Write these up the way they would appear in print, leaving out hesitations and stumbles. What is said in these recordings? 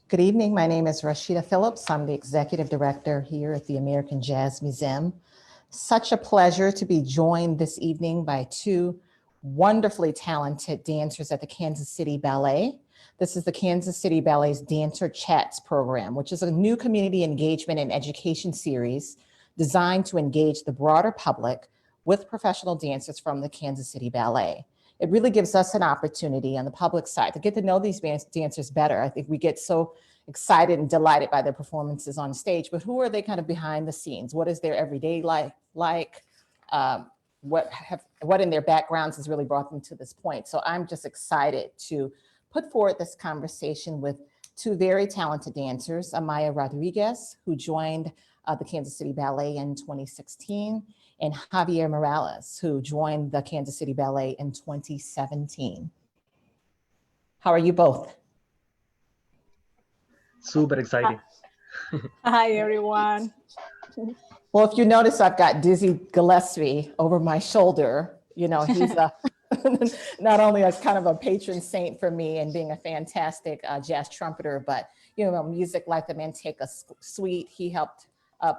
Good evening. My name is Rashida Phillips. I'm the executive director here at the American Jazz Museum. Such a pleasure to be joined this evening by two wonderfully talented dancers at the Kansas City Ballet. This is the Kansas City Ballet's Dancer Chats program, which is a new community engagement and education series designed to engage the broader public with professional dancers from the Kansas City Ballet. It really gives us an opportunity on the public side to get to know these dancers better. I think we get so excited and delighted by their performances on stage, but who are they kind of behind the scenes? What is their everyday life like? What in their backgrounds has really brought them to this point? So I'm just excited to put forward this conversation with two very talented dancers, Amaya Rodriguez, who joined the Kansas City Ballet in 2016, and Javier Morales, who joined the Kansas City Ballet in 2017. How are you both? Super exciting. Hi, everyone. Well, if you notice, I've got Dizzy Gillespie over my shoulder. You know, he's not only as kind of a patron saint for me and being a fantastic jazz trumpeter, but, you know, music like the Manteca Suite, he helped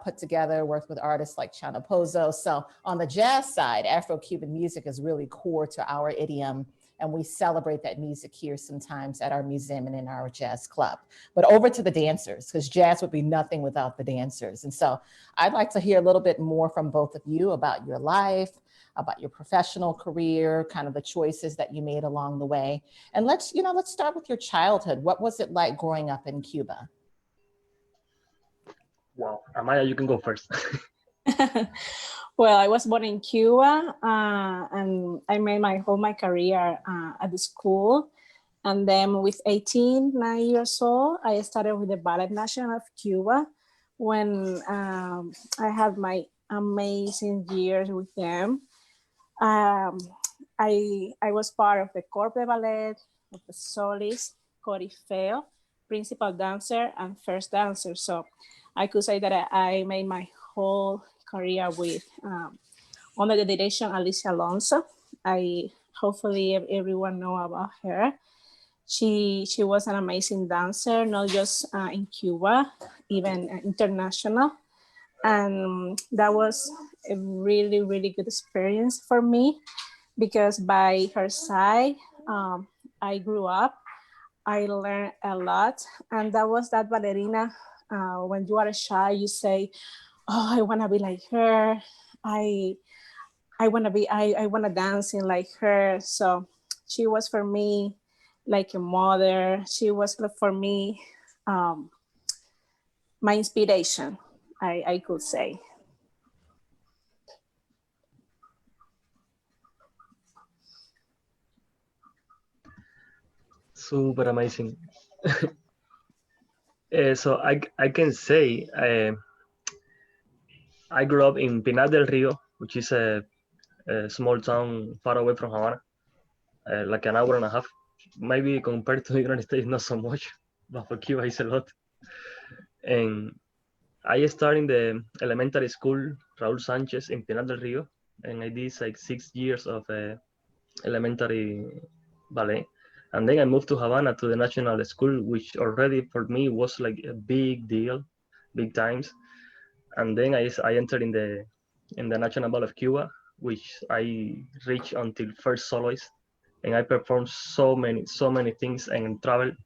put together, worked with artists like Chana Pozo. So on the jazz side, Afro-Cuban music is really core to our idiom, and we celebrate that music here sometimes at our museum and in our jazz club. But over to the dancers, because jazz would be nothing without the dancers. And so I'd like to hear a little bit more from both of you about your life, about your professional career, kind of the choices that you made along the way. And let's start with your childhood. What was it like growing up in Cuba? Wow, Amaya, you can go first. Well, I was born in Cuba, and I made my career at the school. And then with 9 years old, I started with the Ballet National of Cuba when I had my amazing years with them. I was part of the Corps de Ballet, of the Solis, Corifeo, principal dancer, and first dancer. So I could say that I made my whole career with under the direction Alicia Alonso. Hopefully everyone know about her. She was an amazing dancer, not just in Cuba, even international. And that was a really, really good experience for me because by her side, I grew up, I learned a lot. And that was that ballerina, when you are a child, you say, oh, I wanna be like her. I wanna dancing like her. So she was for me like a mother. She was for me my inspiration, I could say. Super amazing. So I can say I grew up in Pinar del Rio, which is a small town far away from Havana, like an hour and a half. Maybe compared to the United States, not so much, but for Cuba it's a lot. And I started in the elementary school, Raúl Sanchez, in Pinar del Rio, and I did like 6 years of elementary ballet. And then I moved to Havana to the national school, which already for me was like a big deal, big times. And then I entered in the National Ballet of Cuba, which I reached until first soloist, and I performed so many things and traveled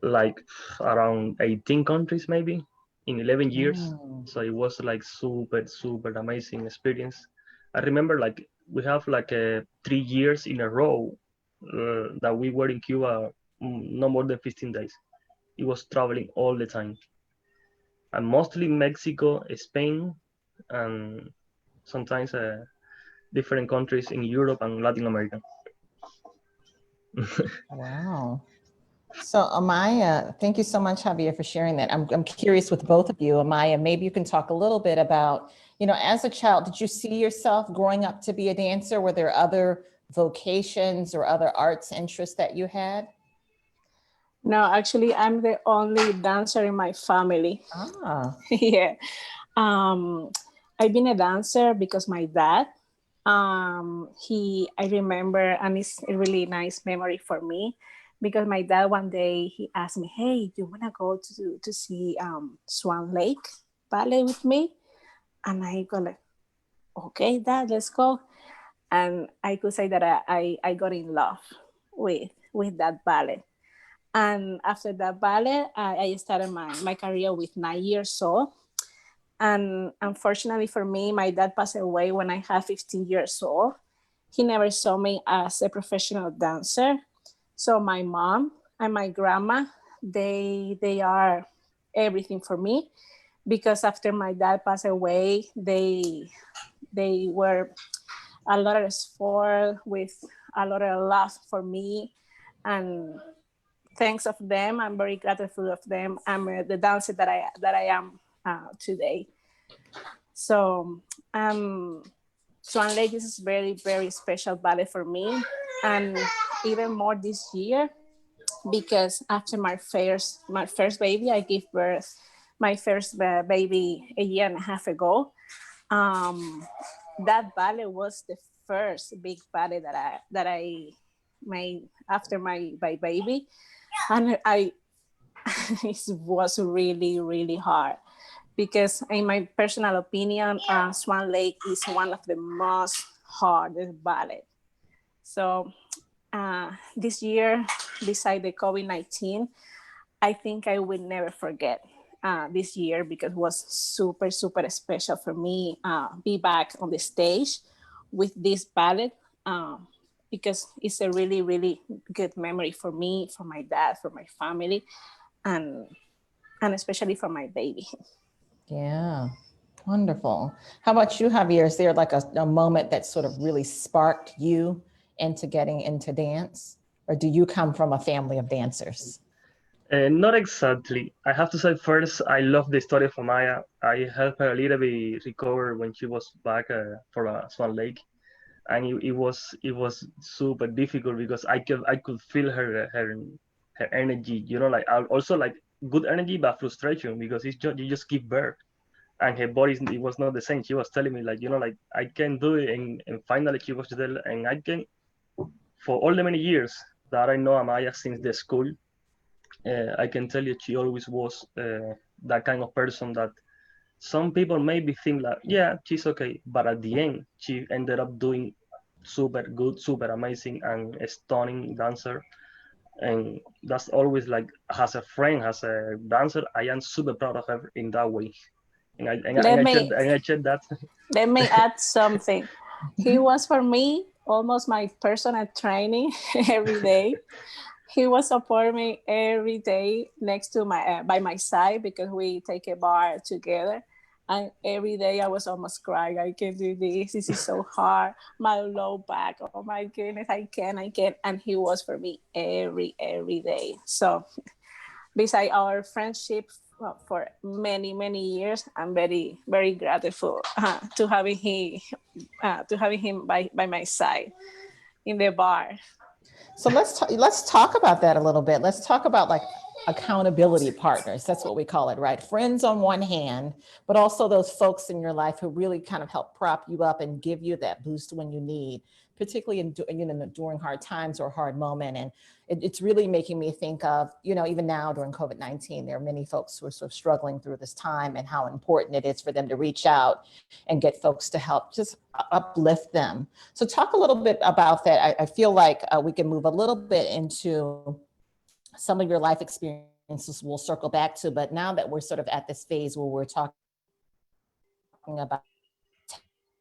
like around 18 countries maybe in 11 years. So it was like super amazing experience. I remember like we have like 3 years in a row that we were in Cuba, no more than 15 days. It was traveling all the time, and mostly Mexico, Spain, and sometimes different countries in Europe and Latin America. Wow. So Amaya, thank you so much, Javier, for sharing that. I'm curious with both of you. Amaya, maybe you can talk a little bit about, you know, as a child, did you see yourself growing up to be a dancer? Were there other vocations or other arts interests that you had? No, actually, I'm the only dancer in my family. Ah. Yeah. I've been a dancer because my dad, I remember, and it's a really nice memory for me, because my dad one day he asked me, "Hey, you wanna go to see Swan Lake Ballet with me?" And I go like, "Okay, Dad, let's go." And I could say that I got in love with that ballet. And after that ballet, I started my career with 9 years old. And unfortunately for me, my dad passed away when I had 15 years old. He never saw me as a professional dancer. So my mom and my grandma, they are everything for me, because after my dad passed away, they were a lot of support with a lot of love for me. And thanks of them, I'm very grateful of them. I'm the dancer that I am today. So Swan Lake is very, very special ballet for me, and even more this year, because after my first baby, I gave birth my first baby a year and a half ago. Um, that ballet was the first big ballet that I made after my baby, and I it was really, really hard, because in my personal opinion, Swan Lake is one of the most hardest ballet. So this year, beside the COVID-19, I think I will never forget this year, because it was super, super special for me be back on the stage with this ballet, because it's a really, really good memory for me, for my dad, for my family, and especially for my baby. Yeah, wonderful. How about you, Javier? Is there like a moment that sort of really sparked you into getting into dance? Or do you come from a family of dancers? Not exactly. I have to say first, I love the story of Amaya. I helped her a little bit recover when she was back for Swan Lake, and it was super difficult because I could feel her energy. Like also like good energy but frustration because you just give birth, and her body it was not the same. She was telling me like like I can do it, and finally she was there, and I can for all the many years that I know Amaya since the school. I can tell you she always was that kind of person that some people maybe think like, yeah, she's okay, but at the end, she ended up doing super good, super amazing, and a stunning dancer. And that's always like, as a friend, as a dancer, I am super proud of her in that way. And I and I, and Let I, me said, and I said that. let me add something. He was for me almost my personal training every day. He was supporting me every day next to my by my side, because we take a bar together. And every day I was almost crying. I can't do this. This is so hard. My low back. Oh my goodness, I can. And he was for me every day. So beside our friendship for many, many years, I'm very, very grateful to having him by my side in the bar. So let's talk about that a little bit. Let's talk about like accountability partners. That's what we call it, right? Friends on one hand, but also those folks in your life who really kind of help prop you up and give you that boost when you need, particularly during hard times or hard moment. And it's really making me think of, even now during COVID-19, there are many folks who are sort of struggling through this time, and how important it is for them to reach out and get folks to help just uplift them. So talk a little bit about that. I feel like we can move a little bit into some of your life experiences we'll circle back to, but now that we're sort of at this phase where we're talking about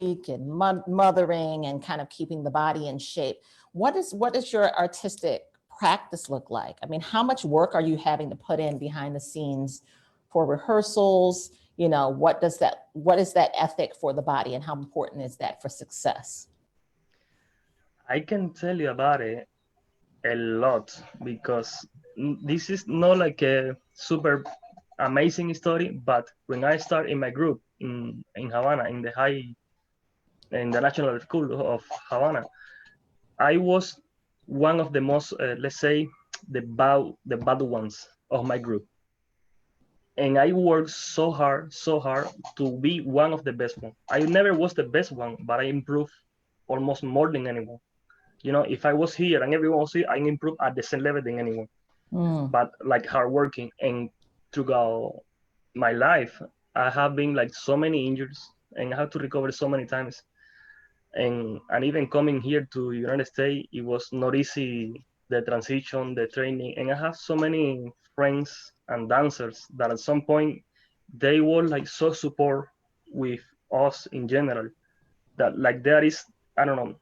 and mothering and kind of keeping the body in shape, what does your artistic practice look like? I mean, how much work are you having to put in behind the scenes for rehearsals? What is that ethic for the body, and how important is that for success? I can tell you about it a lot because this is not like a super amazing story, but when I start in my group in Havana, in the National School of Havana, I was one of the most, let's say, the bad ones of my group. And I worked so hard to be one of the best one. I never was the best one, but I improved almost more than anyone. You know, if I was here and everyone was here, I improve at the same level than anyone. But like hardworking and throughout my life, I have been like so many injuries and I have to recover so many times. And even coming here to United States, it was not easy, the transition, the training. And I have so many friends and dancers that at some point they were like so support with us in general that like there is, I don't know,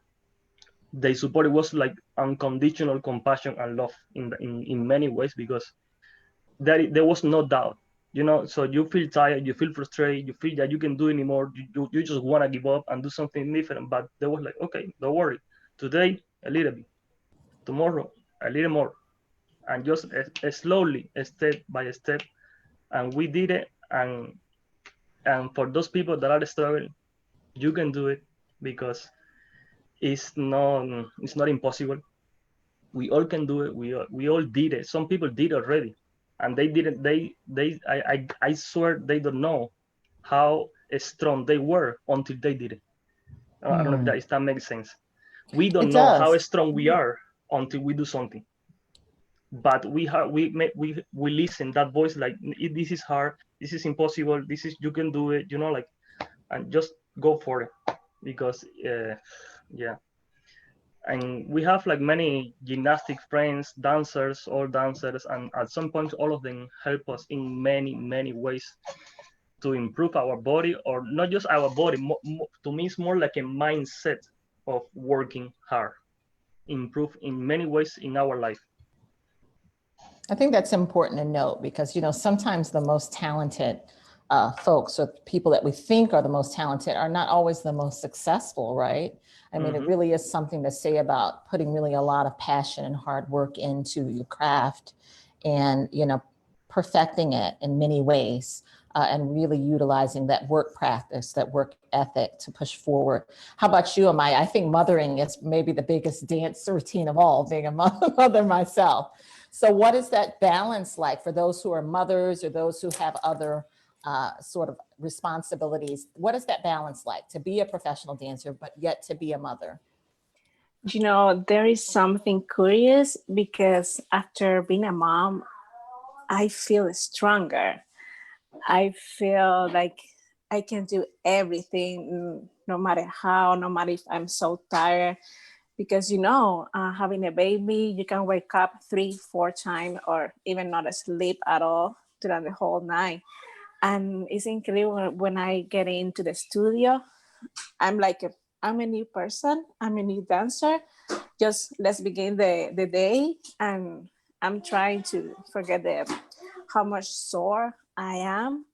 they support, it was like unconditional compassion and love in many ways, because there was no doubt, you know. So you feel tired, you feel frustrated, you feel that you can do anymore, you just want to give up and do something different. But they was like, okay, don't worry, today a little bit, tomorrow a little more, and just slowly, step by step. And we did it. And for those people that are struggling, you can do it, because it's not impossible. We all can do it. We all did it. Some people did already, and they didn't. I swear they don't know how strong they were until they did it. I don't know if that makes sense. We don't It know how does. strong we are until we do something. But we listen that voice like, this is hard, this is impossible, this is, you can do it. You know, like, and just go for it, because yeah. And we have like many gymnastic friends, dancers, all dancers, and at some point all of them help us in many ways to improve our body, or not just our body. To me, it's more like a mindset of working hard, improve in many ways in our life. I think that's important to note because, you know, sometimes the most talented folks or people that we think are the most talented are not always the most successful, right? I mean, it really is something to say about putting really a lot of passion and hard work into your craft and, you know, perfecting it in many ways. And really utilizing that work practice, that work ethic to push forward. How about you, Amaya? I think mothering is maybe the biggest dance routine of all, being a mother myself. So what is that balance like for those who are mothers or those who have other sort of responsibilities? What is that balance like to be a professional dancer, but yet to be a mother? You know, there is something curious because after being a mom, I feel stronger. I feel like I can do everything, no matter how, no matter if I'm so tired. Because, you know, having a baby, you can wake up 3-4 times or even not asleep at all throughout the whole night. And it's incredible when I get into the studio, I'm like, I'm a new person, I'm a new dancer. Just let's begin the day. And I'm trying to forget how much sore I am,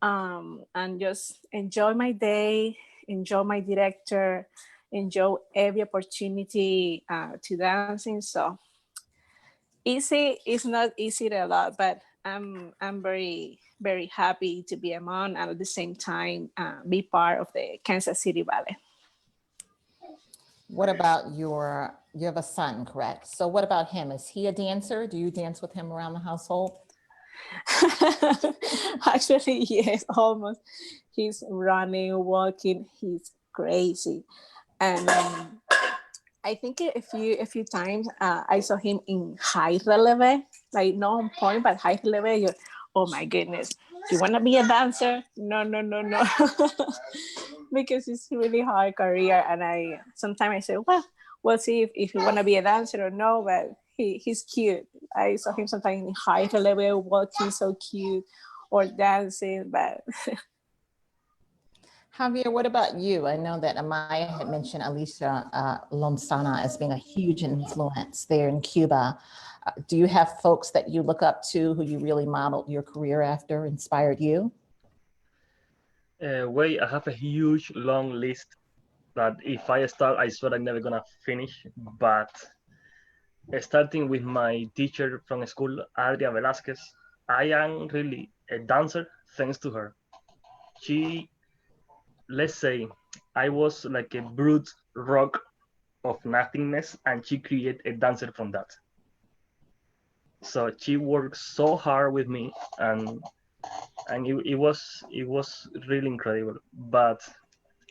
and just enjoy my day, enjoy my director, enjoy every opportunity to dancing. So easy is not easy a lot, but I'm very happy to be a mom and at the same time be part of the Kansas City Ballet. What about you have a son, correct? So what about him? Is he a dancer? Do you dance with him around the household? Actually, yes, almost. He's running, walking, he's crazy. And I think a few times I saw him in high releve, like not on point, but high releve. You're, oh my goodness, you want to be a dancer? No, no, no, no, because it's a really hard career. And I sometimes I say, well, we'll see if you want to be a dancer or no. But he's cute. I saw him sometimes in high releve, walking so cute, or dancing, but. Javier, what about you? I know that Amaya had mentioned Alicia Lonsana as being a huge influence there in Cuba. Do you have folks that you look up to who you really modeled your career after, inspired you? Wait, I have a huge long list that if I start, I swear I'm never gonna finish. But starting with my teacher from school, Adria Velasquez, I am really a dancer thanks to her. She, let's say, I was like a brute rock of nothingness, and she created a dancer from that. So she worked so hard with me, and it was really incredible. But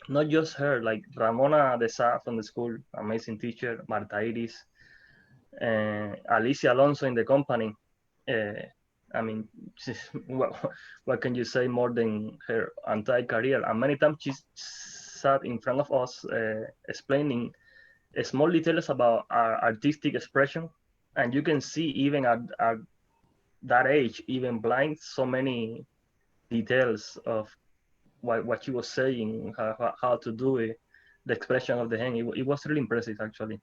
not just her, like Ramona de Sa from the school, amazing teacher, Marta Iris, Alicia Alonso in the company. I mean, what can you say more than her entire career? And many times she sat in front of us explaining small details about our artistic expression. And you can see even at that age, even blind, so many details of what she was saying, how to do it, the expression of the hand. It was really impressive, actually.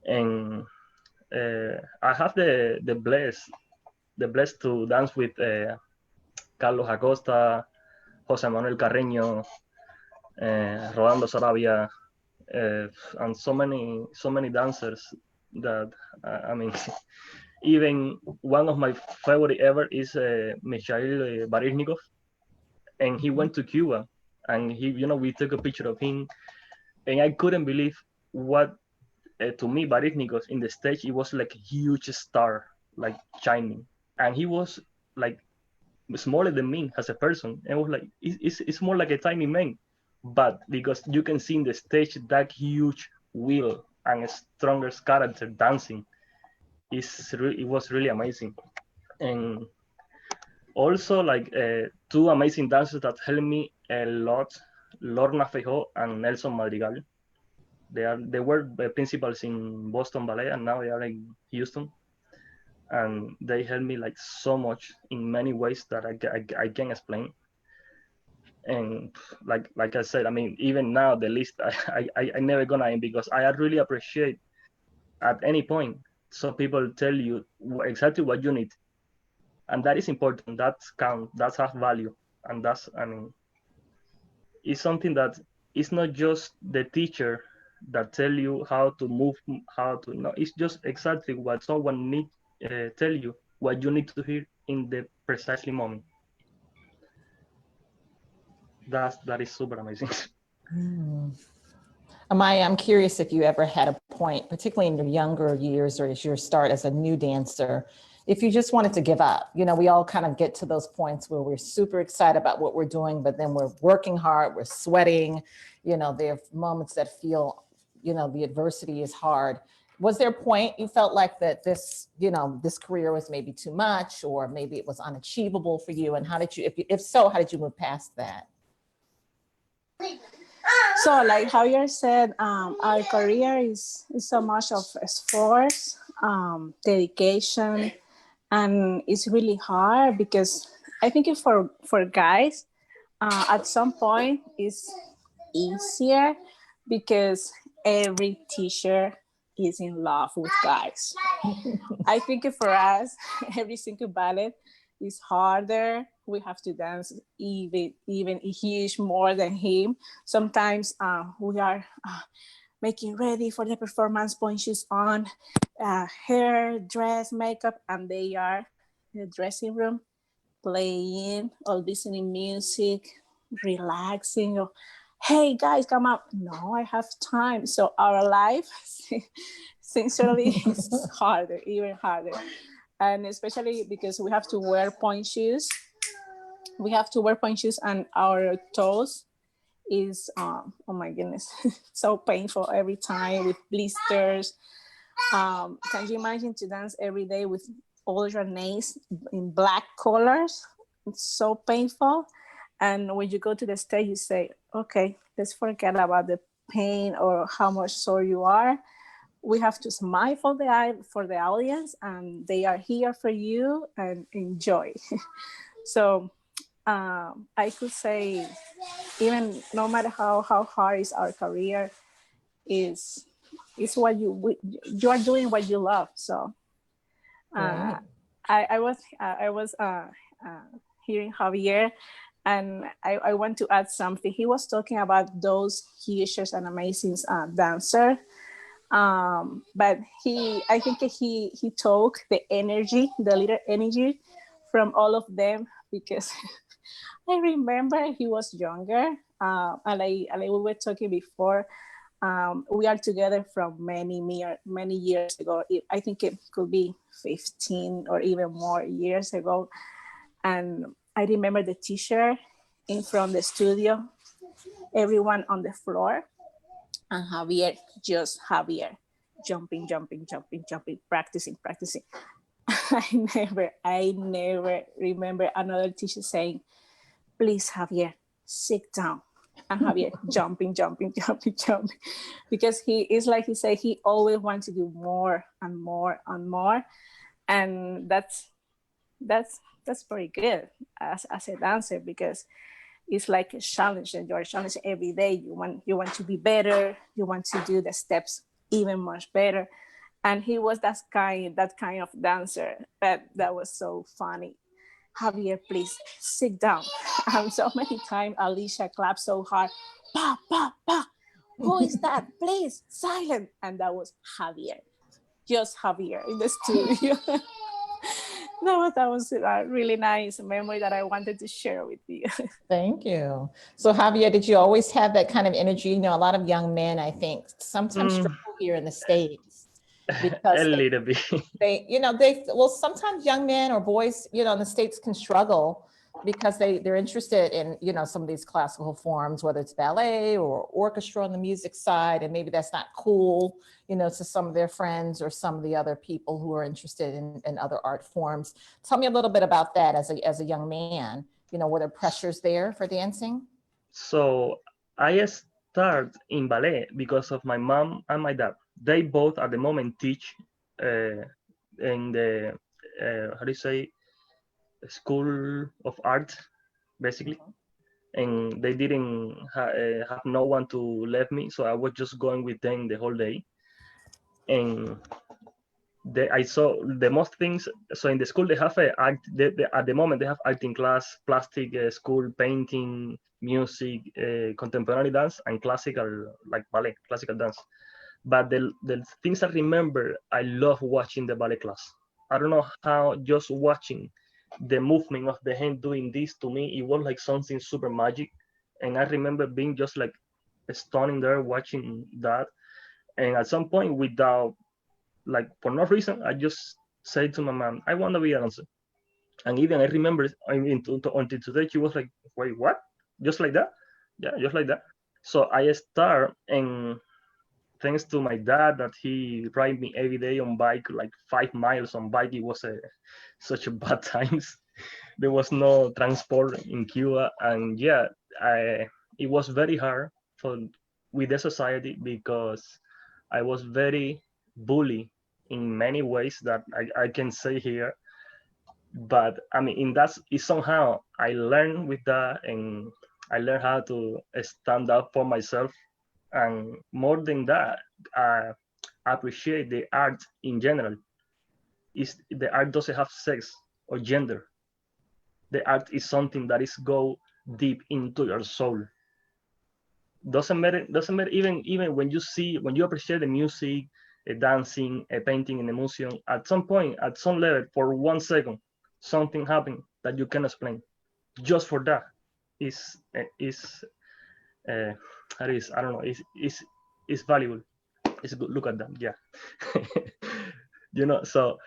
And I have the blessed to dance with Carlos Acosta, Jose Manuel Carreño, Rolando Sarabia, and so many dancers that I mean, even one of my favorite ever is Mikhail Baryshnikov, and he went to Cuba, and we took a picture of him, and I couldn't believe what to me Baryshnikov in the stage, it was like a huge star, like shining, and he was like smaller than me as a person, and I was like, it's more like a tiny man, but because you can see in the stage that huge will and a stronger character dancing, it was really amazing. And also like two amazing dancers that helped me a lot, Lorna Feijó and Nelson Madrigal. They were the principals in Boston Ballet, and now they are in Houston, and they helped me like so much in many ways that I can't explain. And like I said, I mean, even now the list I never gonna end, because I really appreciate at any point so people tell you exactly what you need, and that is important. That's count. That's have value, and that's, I mean, it's something that it's not just the teacher that tell you how to move, how to, no, it's just exactly what someone need tell you what you need to hear in the precisely moment. That is super amazing. Amaya, I'm curious if you ever had a point, particularly in your younger years or as your start as a new dancer, if you just wanted to give up. We all kind of get to those points where we're super excited about what we're doing, but then we're working hard, we're sweating, there are moments that feel, the adversity is hard. Was there a point you felt like that this career was maybe too much, or maybe it was unachievable for you? And how did you, if so, how did you move past that? So like Javier said, our career is so much of sports, dedication, and it's really hard because I think for guys, at some point it's easier because every teacher is in love with guys. I think for us, every single ballet is harder. We have to dance even huge more than him. Sometimes we are making ready for the performance, point shoes on, hair, dress, makeup, and they are in the dressing room playing or listening music, relaxing. Or, hey guys, come up. No, I have time. So our life, sincerely, is harder, even harder. And especially because we have to wear point shoes. We have to wear point shoes, and our toes is, oh my goodness, so painful every time with blisters. Can you imagine to dance every day with all your nails in black colors? It's so painful. And when you go to the stage, you say, okay, let's forget about the pain or how much sore you are. We have to smile for the audience, and they are here for you, and enjoy. So I could say, even no matter how hard is our career, is what you are doing what you love. So Right. I was hearing Javier, and I want to add something. He was talking about those huge and amazing dancer. But I think he took the energy, the little energy from all of them, because I remember he was younger, and we were talking before. We are together from many years ago. I think it could be 15 or even more years ago. And I remember the teacher in from the studio everyone on the floor, and Javier, just Javier, jumping, practicing. I never remember another teacher saying, please, Javier, sit down. And Javier jumping, because he is like he said, he always wants to do more and more and more. And that's pretty good as a dancer, because it's like a challenge, and you're challenged every day. You want to be better. You want to do the steps even much better. And he was that kind of dancer. But that was so funny. Javier, please sit down. And so many times Alicia clapped so hard. Pa, pa, pa. Who is that? Please, silent. And that was Javier. Just Javier in the studio. That was a really nice memory that I wanted to share with you. Thank you. So Javier, did you always have that kind of energy? You know, a lot of young men, I think, sometimes struggle here in the States because A little bit. well, sometimes young men or boys, in the States can struggle because they're interested in, some of these classical forms, whether it's ballet or orchestra on the music side, and maybe that's not cool, to some of their friends or some of the other people who are interested in other art forms. Tell me a little bit about that as a young man. Were there pressures there for dancing? So I start in ballet because of my mom and my dad. They both at the moment teach in the how do you say, school of art, basically. And they didn't have no one to leave me, so I was just going with them the whole day. And I saw the most things. So in the school they have art. At the moment they have acting class, plastic school, painting, music, contemporary dance, and classical, like ballet, classical dance. But the things I remember, I love watching the ballet class. I don't know how, just watching the movement of the hand doing this, to me, it was like something super magic. And I remember being just like stunning there watching that. And at some point, without, like, for no reason, I just said to my mom, I want to be a dancer. And even I remember, until today, she was like, wait, what? Just like that? Yeah, just like that. So I start, and thanks to my dad that he ride me every day on bike, like 5 miles on bike. It was such a bad times. There was no transport in Cuba, and yeah, it was very hard with the society, because I was very bullied in many ways that I can say here. But I mean, in that, somehow I learned with that, and I learned how to stand up for myself. And more than that, I appreciate the art in general. The art doesn't have sex or gender. The art is something that is go deep into your soul. Doesn't matter even when you appreciate the music, a dancing, a painting, in a museum. At some point, at some level, for 1 second, something happened that you can explain. Just for that is how it is, I don't know, is valuable. It's good. Look at that. Yeah. So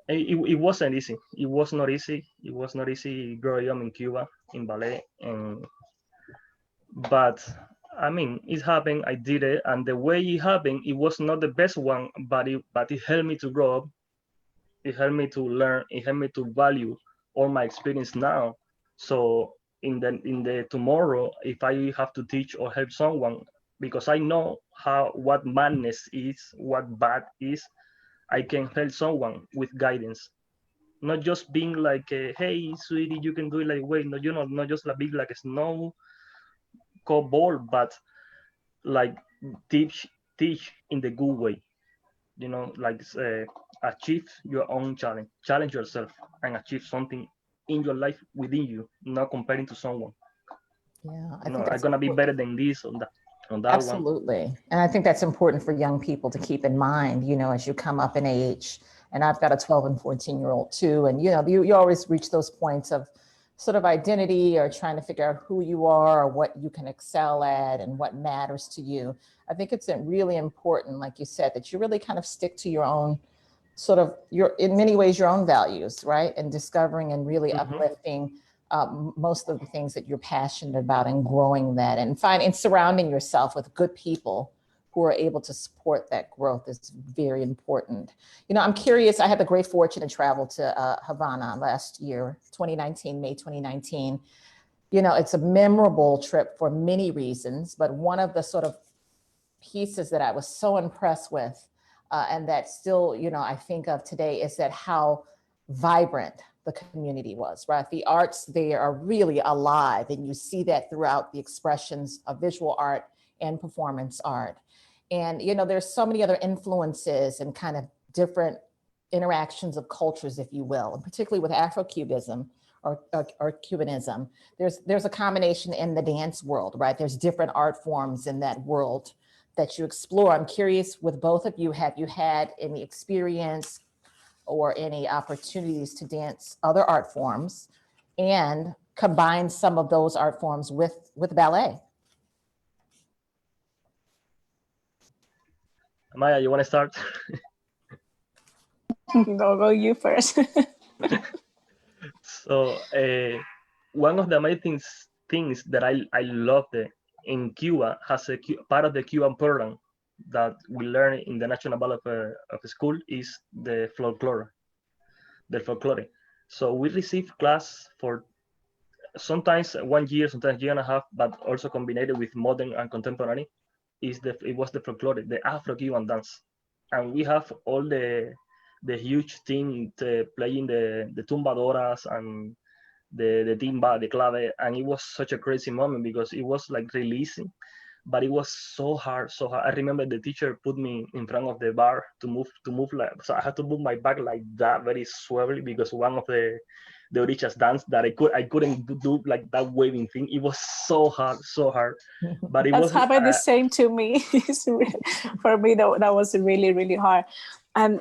it wasn't easy. It was not easy. It was not easy growing up in Cuba in ballet. But I mean, it happened. I did it, and the way it happened, it was not the best one, but it helped me to grow up. It helped me to learn. It helped me to value all my experience now. So in the tomorrow, if I have to teach or help someone, because I know what madness is, what bad is, I can help someone with guidance. Not just being like, hey, sweetie, you can do it, like, wait, no, not just like big like a snow cold ball, but like teach in the good way. Like achieve your own challenge yourself, and achieve something in your life within you, not comparing to someone. Yeah, I I'm think that's gonna be better than this on that absolutely. one. And I think that's important for young people to keep in mind, as you come up in age. And I've got a 12 and 14-year-old too. And, you always reach those points of sort of identity, or trying to figure out who you are or what you can excel at and what matters to you. I think it's really important, like you said, that you really kind of stick to your own sort of in many ways, your own values, right? And discovering and really uplifting most of the things that you're passionate about and growing that and surrounding yourself with good people who are able to support that growth is very important. You know, I'm curious, I had the great fortune to travel to Havana last year, 2019, May 2019. You know, it's a memorable trip for many reasons, but one of the sort of pieces that I was so impressed with and that still, you know, I think of today is that how vibrant the community was, right? The arts there are really alive, and you see that throughout the expressions of visual art and performance art. And, you know, there's so many other influences and kind of different interactions of cultures, if you will, and particularly with Afro-Cubism or Cubanism, there's a combination in the dance world, right? There's different art forms in that world that you explore. I'm curious with both of you, have you had any experience or any opportunities to dance other art forms and combine some of those art forms with ballet? Amaya, you want to start? No, go you first. So one of the amazing things that I loved in Cuba has part of the Cuban program that we learn in the National Ballet of School is the folklore. So we receive class for sometimes 1 year, sometimes year and a half, but also combined with modern and contemporary. It was the folklore, the Afro-Cuban dance, and we have all the huge team playing the tumbadoras and the timba, the clave, and it was such a crazy moment because it was like releasing, but it was so hard, so hard. I remember the teacher put me in front of the bar to move like, so I had to move my back like that, very swiftly, because one of the orichas dance that I couldn't do like that waving thing. It was so hard, but it was happened the same to me. For me, that was really, really hard. And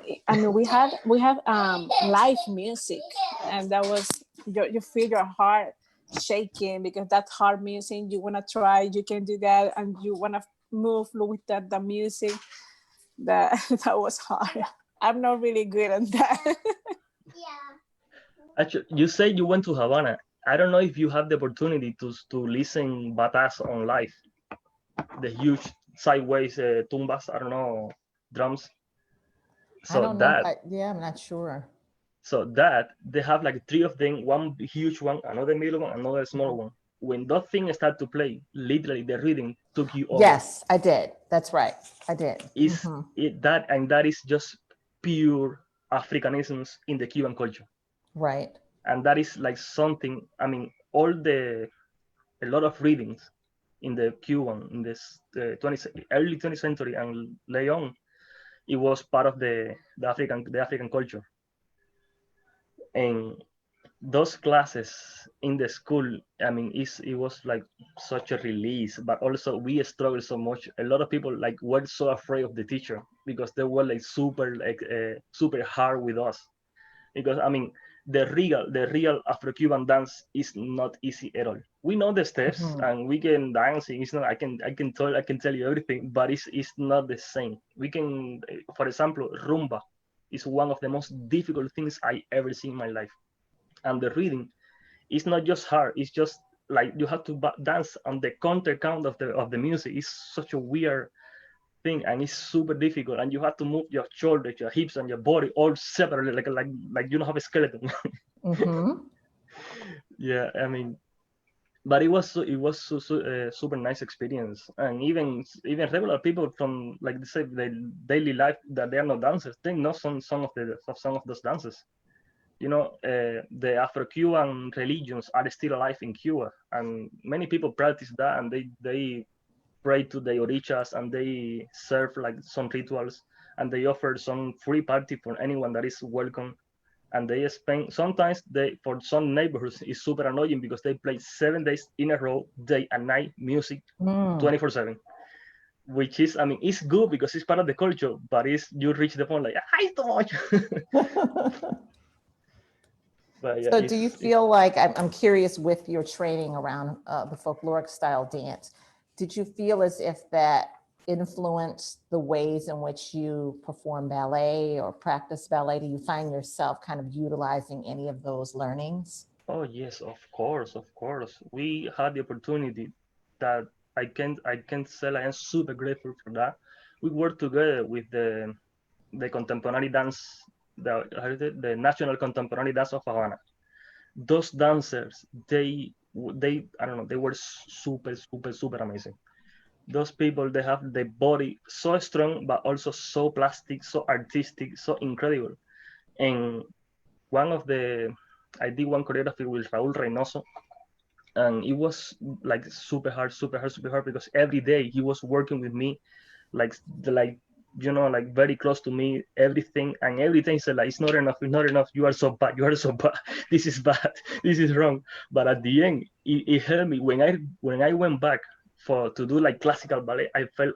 we have live music, and that was you feel your heart shaking because that hard music, you want to try, you can do that, and you want to move with the music. That was hard. I'm not really good at that. Actually, you say you went to Havana. I don't know if you have the opportunity to listen batas on live, the huge sideways tumbas. I don't know, drums. So I don't know. I'm not sure. So that they have like 3 of them, one huge one, another middle one, another small one. When those things start to play, literally the rhythm took you over. Yes, I did. That's right. I did. That is just pure Africanisms in the Cuban culture. Right. And that is like something, I mean, a lot of readings in the Cuban, in this early 20th century and later on, it was part of the African culture. And those classes in the school, I mean, it was like such a release, but also we struggled so much. A lot of people like were so afraid of the teacher because they were like super hard with us. Because I mean, the real Afro-Cuban dance is not easy at all. We know the steps and we can dance. It's not. I can tell you everything, but it's not the same. We can, for example, rumba is one of the most difficult things I ever seen in my life. And the rhythm is not just hard, it's just like you have to dance on the counter count of the music. It's such a weird thing, and it's super difficult, and you have to move your shoulders, your hips, and your body all separately, like you don't have a skeleton. Yeah, I mean, but it was super nice experience. And even regular people from, like they say, the daily life, that they are not dancers, they know some of those dances. You know, the Afro-Cuban religions are still alive in Cuba, and many people practice that, and they pray to the orichas, and they serve like some rituals, and they offer some free party for anyone that is welcome. And they spend, sometimes for some neighborhoods it's super annoying because they play 7 days in a row, day and night music, 24/7. Which is, I mean, it's good because it's part of the culture, but you reach the point like, it's too much. But yeah, so do you feel like, I'm curious with your training around the folkloric style dance, did you feel as if that influenced the ways in which you perform ballet or practice ballet? Do you find yourself kind of utilizing any of those learnings? Oh yes, of course, of course. We had the opportunity that I can't say I am super grateful for that. We worked together with the contemporary dance, the National Contemporary Dance of Havana. Those dancers, they I don't know, they were super, super, super amazing. Those people, they have the body so strong, but also so plastic, so artistic, so incredible. And one of the I did one choreography with Raúl Reynoso, and it was like super hard, super hard, super hard because every day he was working with me, like like very close to me, everything, and every time he said like it's not enough, you are so bad, you are so bad, this is bad, this is wrong. But at the end, it helped me when I went back for to do like classical ballet. I felt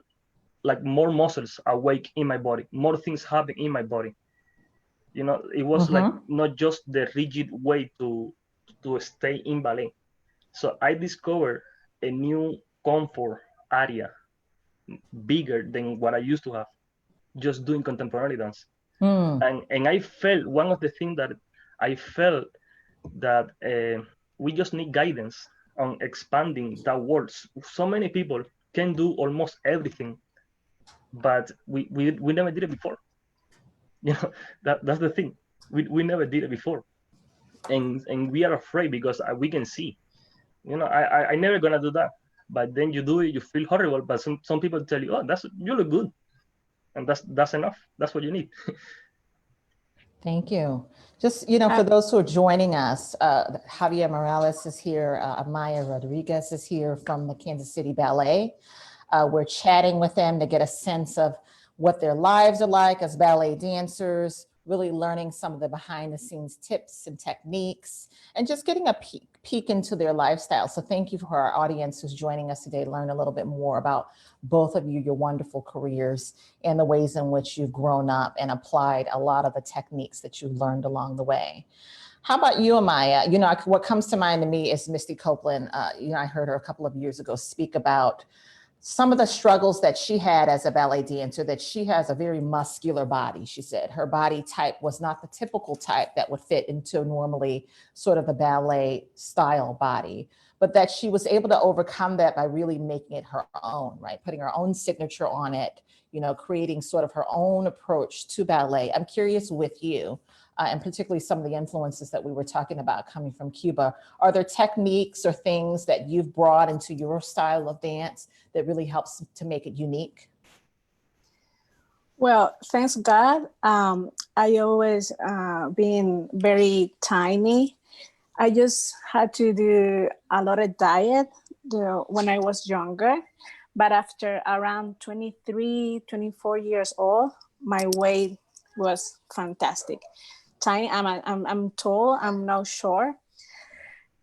like more muscles awake in my body, more things happen in my body. It was like Mm-hmm. not just the rigid way to stay in ballet. So I discovered a new comfort area, bigger than what I used to have, just doing contemporary dance. Mm. And I felt one of the things that I felt that we just need guidance on expanding that world. So many people can do almost everything, but we never did it before. That's the thing. We never did it before, and we are afraid because we can see. I never gonna do that. But then you do it, you feel horrible. But some people tell you, oh, you look good, and that's enough. That's what you need. Thank you. Just, for Uh, those who are joining us, Javier Morales is here. Amaya Rodriguez is here from the Kansas City Ballet. We're chatting with them to get a sense of what their lives are like as ballet dancers, really learning some of the behind the scenes tips and techniques, and just getting a peek into their lifestyle. So thank you for our audience who's joining us today to learn a little bit more about both of you, your wonderful careers, and the ways in which you've grown up and applied a lot of the techniques that you learned along the way. How about you, Amaya? What comes to mind to me is Misty Copeland. I heard her a couple of years ago speak about some of the struggles that she had as a ballet dancer, that she has a very muscular body. She said her body type was not the typical type that would fit into normally sort of the ballet style body, but that she was able to overcome that by really making it her own, right? Putting her own signature on it, creating sort of her own approach to ballet. I'm curious with you, and particularly some of the influences that we were talking about coming from Cuba. Are there techniques or things that you've brought into your style of dance that really helps to make it unique? well, thanks God. I always been very tiny. I just had to do a lot of diet when I was younger. But after around 23, 24 years old, my weight was fantastic. Tiny, I'm tall, I'm now short.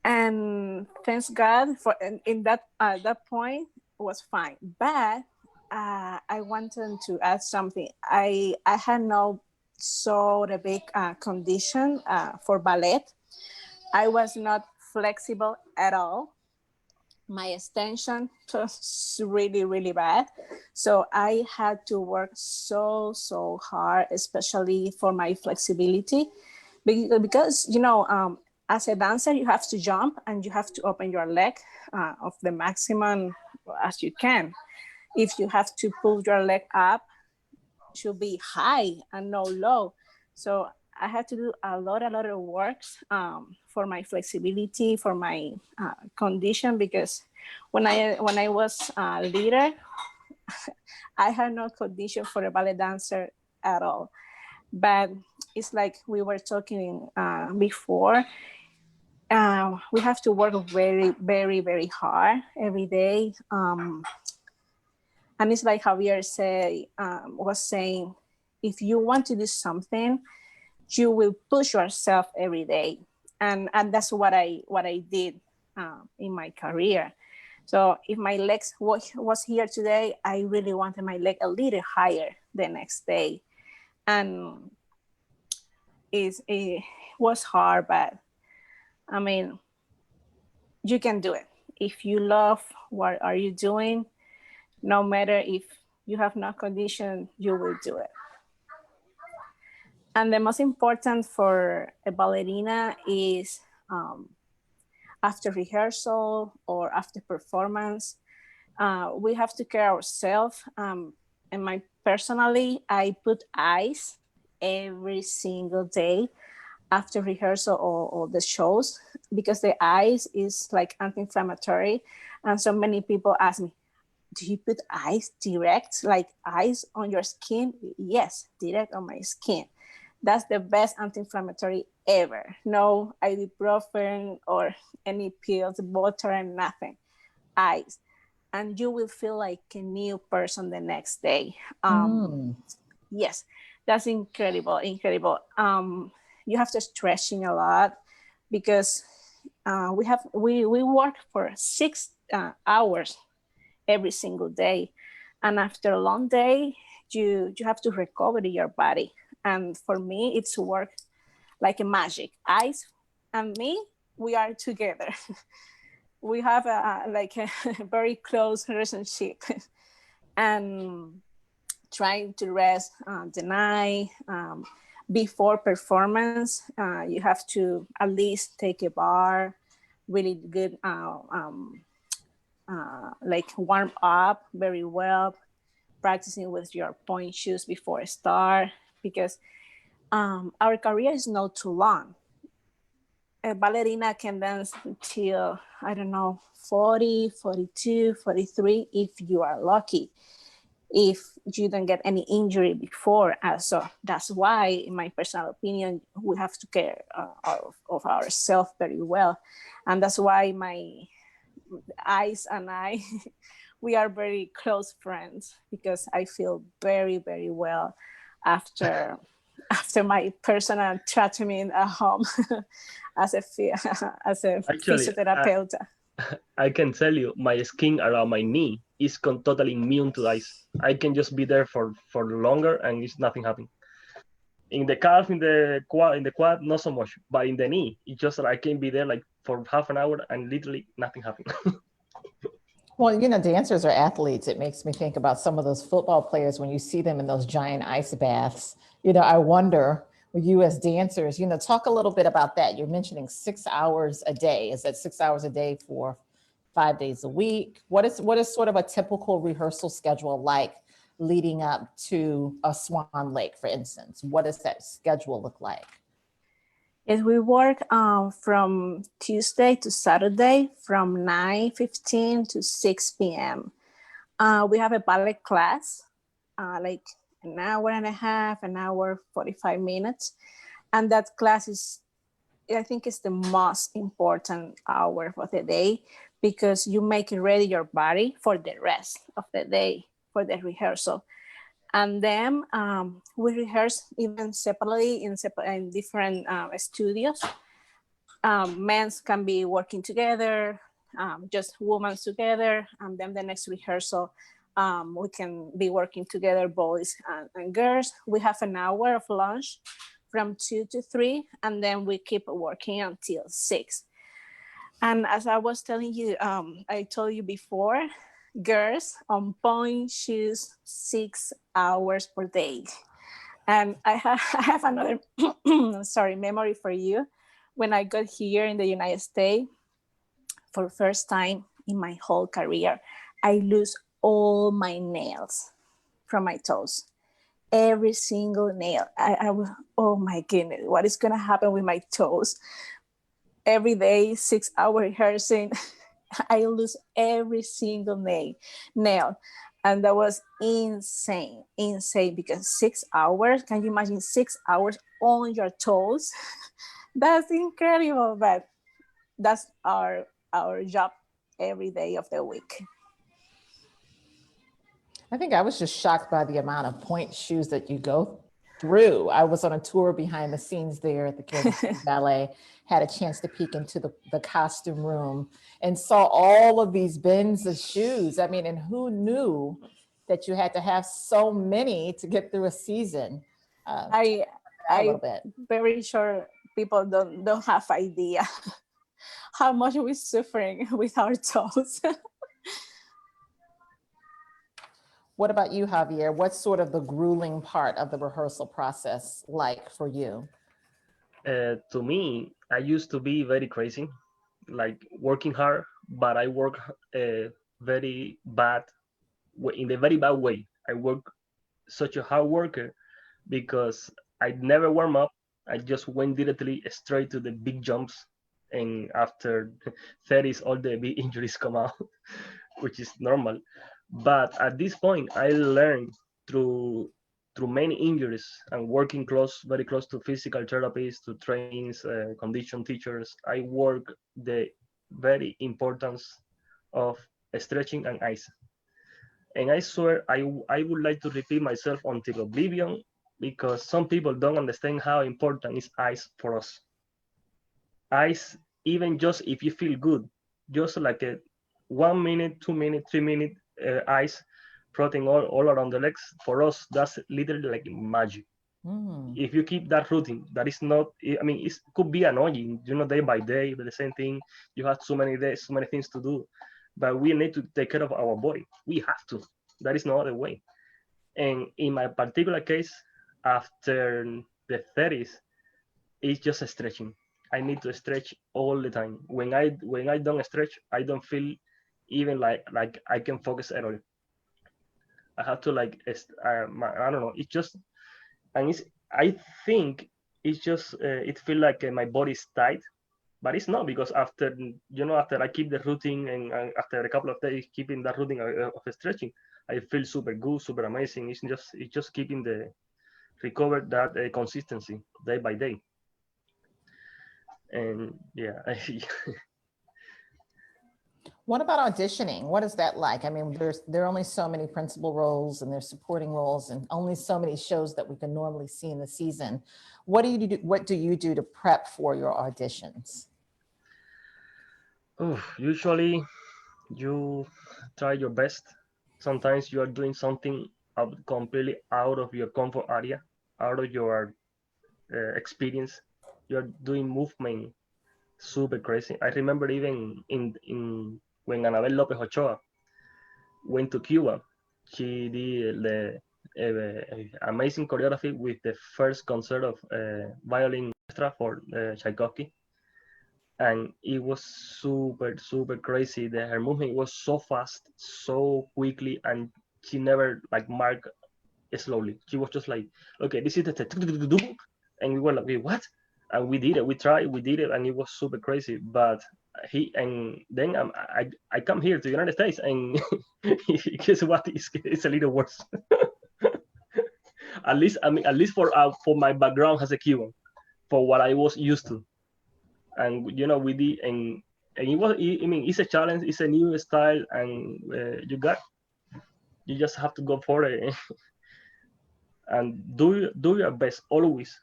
And thanks God for in that at that point was fine. But I wanted to add something. I had no so the big condition for ballet. I was not flexible at all. My extension was really, really bad. So I had to work so hard, especially for my flexibility. Because as a dancer, you have to jump and you have to open your leg of the maximum as you can. If you have to pull your leg up, it should be high and no low. So I had to do a lot of works for my flexibility, for my condition, because when I was a leader, I had no condition for a ballet dancer at all. But it's like we were talking before. We have to work very, very, very hard every day. And it's like Javier was saying, if you want to do something, you will push yourself every day, and that's what I did in my career. So if my legs was here today, I really wanted my leg a little higher the next day, and it was hard, but I mean, you can do it if you love what are you doing. No matter if you have no condition, you will do it. And the most important for a ballerina is after rehearsal or after performance. We have to care ourselves. And personally, I put ice every single day after rehearsal or the shows, because the ice is like anti-inflammatory. And so many people ask me, do you put ice direct, like ice on your skin? Yes, direct on my skin. That's the best anti-inflammatory ever. No ibuprofen or any pills, water, and nothing. Ice. And you will feel like a new person the next day. Yes, that's incredible, incredible. You have to stretching a lot, because we work for 6 hours every single day, and after a long day, you have to recover your body. And for me, it's work like a magic. Ice and me, we are together. We have like a very close relationship. And trying to rest the night before performance. You have to at least take a bar, really good, like warm up very well, practicing with your point shoes before start, because our career is not too long. A ballerina can dance until, I don't know, 40, 42, 43, if you are lucky, if you don't get any injury before. So that's why, in my personal opinion, we have to care of ourselves very well. And that's why my eyes and I, we are very close friends, because I feel very, very well after my personal treatment at home as a Actually, physiotherapeuta. I can tell you, my skin around my knee is totally immune to ice. I can just be there for longer and it's nothing happening. In the calf, in the quad, not so much, but in the knee, it's just I can be there like for half an hour and literally nothing happened. Well, you know, dancers are athletes. It makes me think about some of those football players when you see them in those giant ice baths. You know, I wonder, with you as dancers, you know, talk a little bit about that. You're mentioning 6 hours a day. Is that 6 hours a day for 5 days a week? What is sort of a typical rehearsal schedule like leading up to a Swan Lake, for instance? What does that schedule look like? Yes, we work from Tuesday to Saturday from 9:15 to 6 p.m. We have a ballet class, like an hour and a half, an hour, 45 minutes. And that class is, I think, is the most important hour of the day, because you make ready your body for the rest of the day, for the rehearsal. And then we rehearse even separately in different studios. Men can be working together, just women together, and then the next rehearsal we can be working together, boys and girls. We have an hour of lunch from 2 to 3, and then we keep working until 6. And as I was telling you, I told you before, girls on point shoes 6 hours per day. And I have another memory for you. When I got here in the United States, for the first time in my whole career, I lose all my nails from my toes. Every single nail. I was, oh my goodness, what is gonna happen with my toes? Every day, 6 hour rehearsing, I lose every single nail. And that was insane, because 6 hours, can you imagine 6 hours on your toes? That's incredible, but that's our job every day of the week. I think I was just shocked by the amount of point shoes that you go through. I was on a tour behind the scenes there at the Kansas City Ballet, had a chance to peek into the costume room and saw all of these bins of shoes. I mean, and who knew that you had to have so many to get through a season? I'm very sure people don't have idea how much we're suffering with our toes. What about you, Javier? What's sort of the grueling part of the rehearsal process like for you? To me, I used to be very crazy. like working hard, but I work very bad in the very bad way. I work such a hard worker because I never warm up. I just went directly straight to the big jumps, and after 30s, all the big injuries come out, which is normal. But at this point, I learned through through many injuries and working very close to physical therapists, to trainings, condition teachers. I work the very importance of stretching and ice. And I swear I would like to repeat myself until oblivion because some people don't understand how important is ice for us. Ice, even just if you feel good, just like a 1 minute, 2 minute, 3 minute ice floating all around the legs, for us, that's literally like magic. If you keep that routine, that is not, I mean, it could be annoying, day by day, but the same thing, you have so many days, so many things to do, but we need to take care of our body. We have to. That is no other way. And in my particular case, after the 30s, it's just stretching. I need to stretch all the time. When I don't stretch, I don't feel even like I can focus at all. I have to I don't know. It's just, and I think it's just it feel like my body is tight, but it's not, because after I keep the routine, and after a couple of days keeping that routine of stretching, I feel super good, super amazing. It's just keeping the recover that consistency day by day. And yeah, What about auditioning? What is that like? I mean, there are only so many principal roles and there's supporting roles and only so many shows that we can normally see in the season. What do you do to prep for your auditions? usually you try your best. Sometimes you are doing something completely out of your comfort area, out of your experience. You're doing movement super crazy. I remember even in when Anabel Lopez Ochoa went to Cuba, she did the amazing choreography with the first concert of violin orchestra for Tchaikovsky, and it was super crazy. Her movement was so fast, so quickly, and she never like marked slowly. She was just like, okay, this is the and we were like, wait, what? And we did it. We tried. We did it, and it was super crazy. But then I come here to the United States, and guess what? It's a little worse. At least for my background as a Cuban, for what I was used to, and we did, and it was. I mean, it's a challenge. It's a new style, and you just have to go for it and do your best always.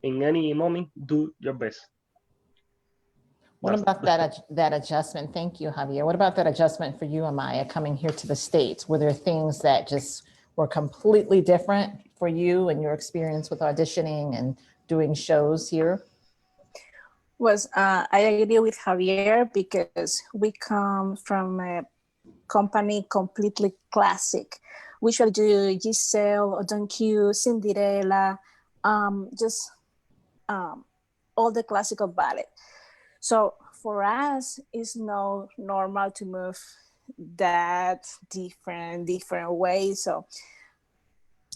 In any moment, do your best. What about that adjustment? Thank you, Javier. What about that adjustment for you, Amaya, coming here to the States? Were there things that just were completely different for you and your experience with auditioning and doing shows here? I agree with Javier because we come from a company completely classic. We shall do Giselle, Don Q, Cinderella, just all the classical ballet. So for us, it's no normal to move that different ways. So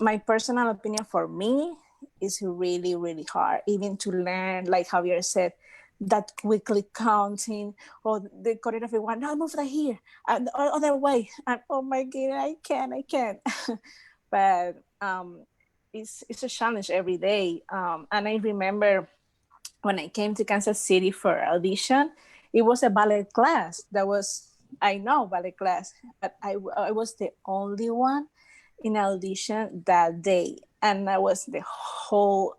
my personal opinion, for me, is really, really hard, even to learn, like Javier said, that quickly counting, or the choreography one, no, move that here, and the other way, and oh my God, I can't. But it's a challenge every day. And I remember when I came to Kansas City for audition, it was a ballet class. I know ballet class, but I was the only one in audition that day, and I was the whole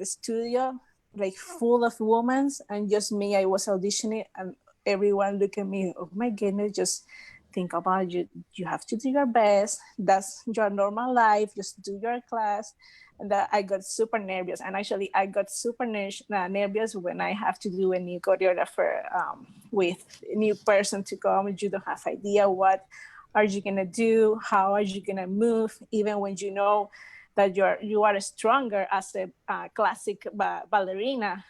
studio like full of women, and just me. I was auditioning, and everyone looked at me. Oh my goodness! Just think about you. You have to do your best. That's your normal life. Just do your class. And that I got super nervous, and actually I got super nervous when I have to do a new choreographer with a new person to come. You don't have idea what are you gonna do, how are you gonna move, even when you know that you are stronger as a classic ballerina.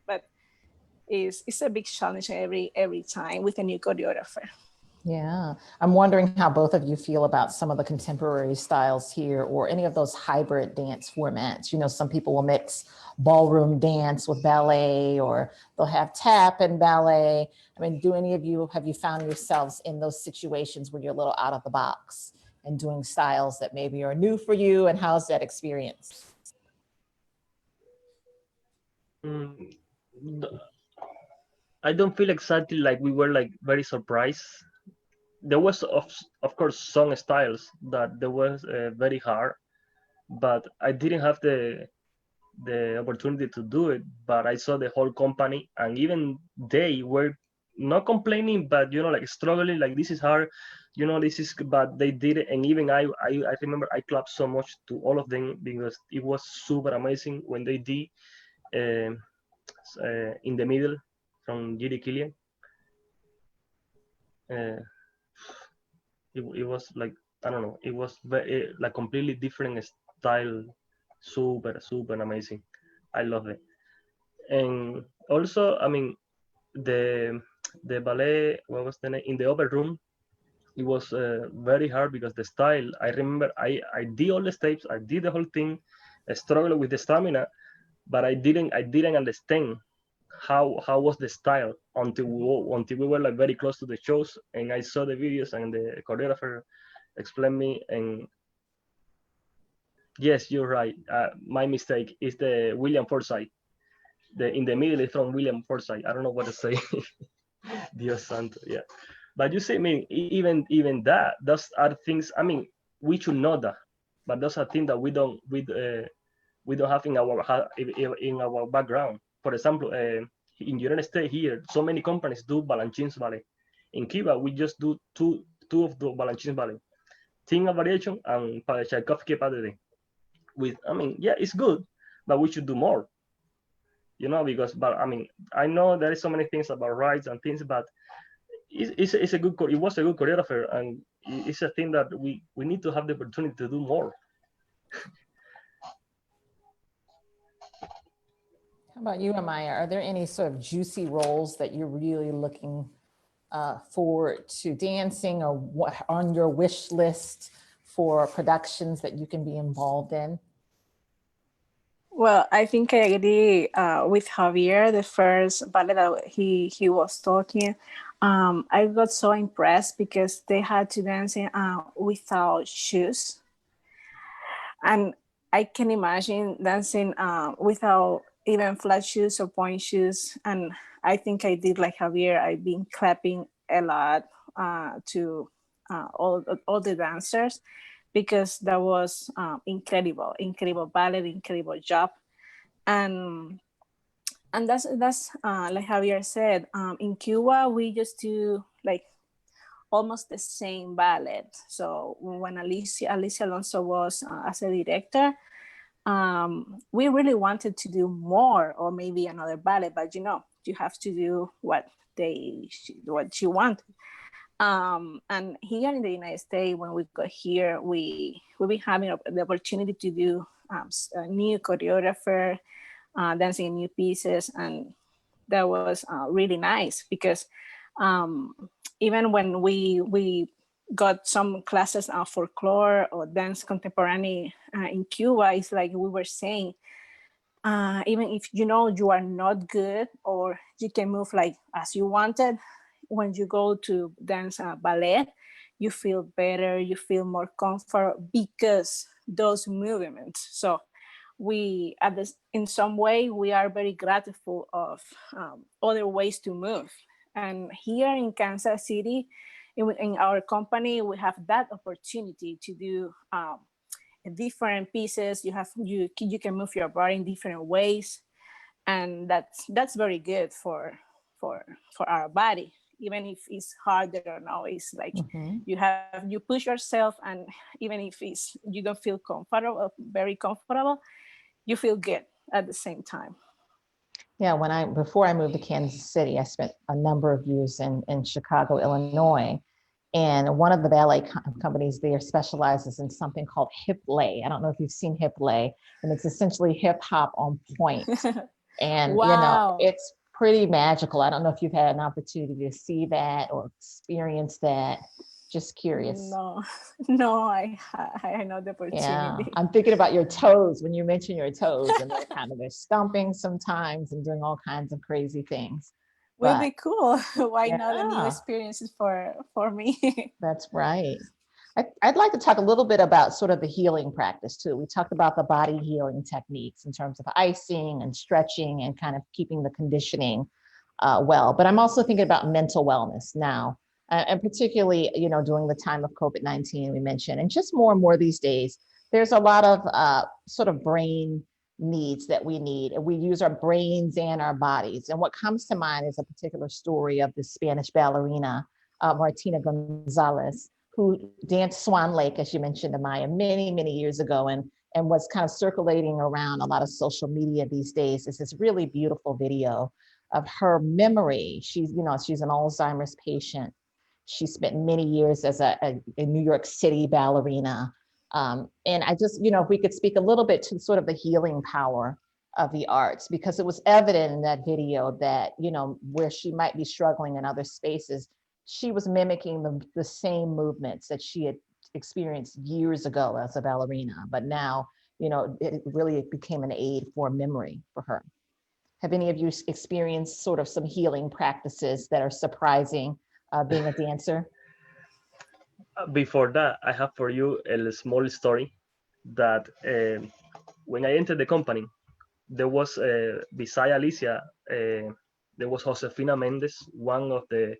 But it's a big challenge every time with a new choreographer. Yeah, I'm wondering how both of you feel about some of the contemporary styles here or any of those hybrid dance formats. You know, some people will mix ballroom dance with ballet, or they'll have tap and ballet. I mean, do any of you, have you found yourselves in those situations where you're a little out of the box and doing styles that maybe are new for you? And how's that experience? Mm, th- I don't feel exactly like we were like very surprised. There was of course some styles that there was very hard, but I didn't have the opportunity to do it. But I saw the whole company, and even they were not complaining, but like struggling, like this is hard, this is. But they did it, and even I remember I clapped so much to all of them because it was super amazing when they did um in the middle from Giri Killian. Uh, it was like, I don't know, it was very, like completely different style, super amazing. I love it. And also, I mean, the the ballet, what was the name, in the upper room, it was very hard because the style, I remember I did all the steps, I did the whole thing, I struggled with the stamina, but I didn't understand how was the style until we were like very close to the shows, and I saw the videos and the choreographer explained me. And yes, you're right, my mistake is the William Forsythe. The in the middle is from William Forsythe. I don't know what to say. Dios santo, yeah. But you see, I mean, even that, those are things. I mean, we should know that, but those are things that we don't have in our background. For example, in United States here, so many companies do Balanchines ballet. In Cuba, we just do two of the Balanchines ballet, Thing of Variation and Tchaikovsky Pas de Deux. With, I mean, yeah, it's good, but we should do more. Because, but I mean, I know there is so many things about rights and things, but it's a good, it was a good choreographer, and it's a thing that we need to have the opportunity to do more. How about you, Amaya? Are there any sort of juicy roles that you're really looking forward to dancing, or what on your wish list for productions that you can be involved in? Well, I think I agree with Javier. The first ballet that he was talking, I got so impressed because they had to dance without shoes, and I can imagine dancing without even flat shoes or point shoes. And I think I did like Javier. I've been clapping a lot to all the dancers because that was incredible ballet, incredible job. And that's like Javier said, in Cuba we just do like almost the same ballet. So when Alicia Alonso was as a director, we really wanted to do more, or maybe another ballet, but you have to do what you want. And here in the United States, when we got here, we've been having the opportunity to do a new choreographer, dancing new pieces, and that was really nice because um, even when we got some classes on folklore or dance contemporary in Cuba, it's like we were saying, even if you are not good or you can move like as you wanted, when you go to dance ballet, you feel better, you feel more comfort because those movements. So we at this in some way we are very grateful of other ways to move. And here in Kansas City, in our company, we have that opportunity to do different pieces. You can move your body in different ways, and that's very good for our body, even if it's harder or no. It's like you push yourself, and even if you don't feel comfortable, very comfortable, you feel good at the same time. Yeah, before I moved to Kansas City, I spent a number of years in Chicago, Illinois. And one of the ballet companies there specializes in something called hip lay. I don't know if you've seen hip lay, and it's essentially hip hop on point. And Wow. it's pretty magical. I don't know if you've had an opportunity to see that or experience that. Just curious. No, no, I had no Yeah, opportunity. I'm thinking about your toes when you mention your toes, and they're stomping sometimes and doing all kinds of crazy things. Will But be cool. Why not a new yeah, experiences for me? that's right. I'd like to talk a little bit about sort of the healing practice too. We talked about the body healing techniques in terms of icing and stretching and kind of keeping the conditioning well. But I'm also thinking about mental wellness now, and particularly, you know, during the time of COVID-19 we mentioned, and just more and more these days, there's a lot of sort of brain needs that we need, and we use our brains and our bodies. And what comes to mind is a particular story of the Spanish ballerina, Martina Gonzalez, who danced Swan Lake, as you mentioned, Amaya, many, many years ago, and was kind of circulating around a lot of social media these days. It's this really beautiful video of her memory. She's an Alzheimer's patient. She spent many years as a New York City ballerina. And I just, if we could speak a little bit to sort of the healing power of the arts, because it was evident in that video that, where she might be struggling in other spaces, she was mimicking the same movements that she had experienced years ago as a ballerina. But now, it really became an aid for memory for her. Have any of you experienced sort of some healing practices that are surprising being a dancer? Before that, I have for you a small story that when I entered the company, there was, beside Alicia, there was Josefina Mendez, one of the